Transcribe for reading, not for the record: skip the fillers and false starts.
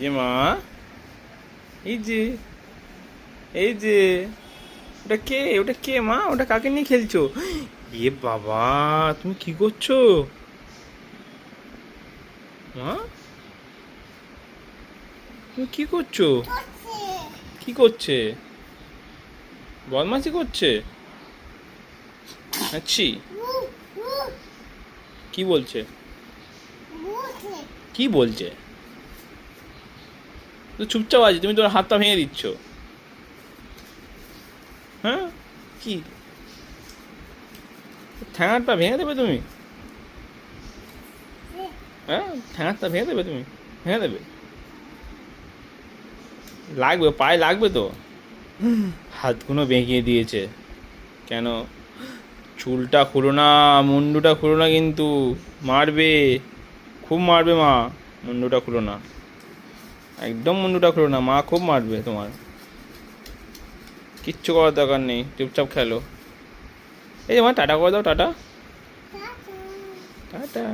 যে মা, এই যে, এই যে, ওটা কে মা? ওটা কাকে নিয়ে খেলছো? এ বাবা, তুমি কি করছো মা? তুমি কি করছো? কি করছে? বদমাশি করছে? আচ্ছি, কি বলছে? কি বলছে? তো চুপচাপ আছে, তুমি তোমার হাতটা ভেঙে দিচ্ছ। হ্যাঁ, কি ঠ্যাঙারটা ভেঙে দেবে তুমি? হ্যাঁ, ঠ্যাঙারটা ভেঙে দেবে তুমি? ভেঙে দেবে? লাগবে, পায়ে লাগবে তো। হাতগুলো বেঁকিয়ে দিয়েছে কেন? চুলটা খুলো না, মুন্ডুটা খুলো না, কিন্তু মারবে, খুব মারবে মা। মুন্ডুটা খুলো না, একদম মুন্ডুটা খুলো না, মা খুব মারবে তোমার। কিচ্ছু করার দরকার নেই, চুপচাপ খেলো। এই যে মা, টাটা করে দাও, টাটা। টাটা।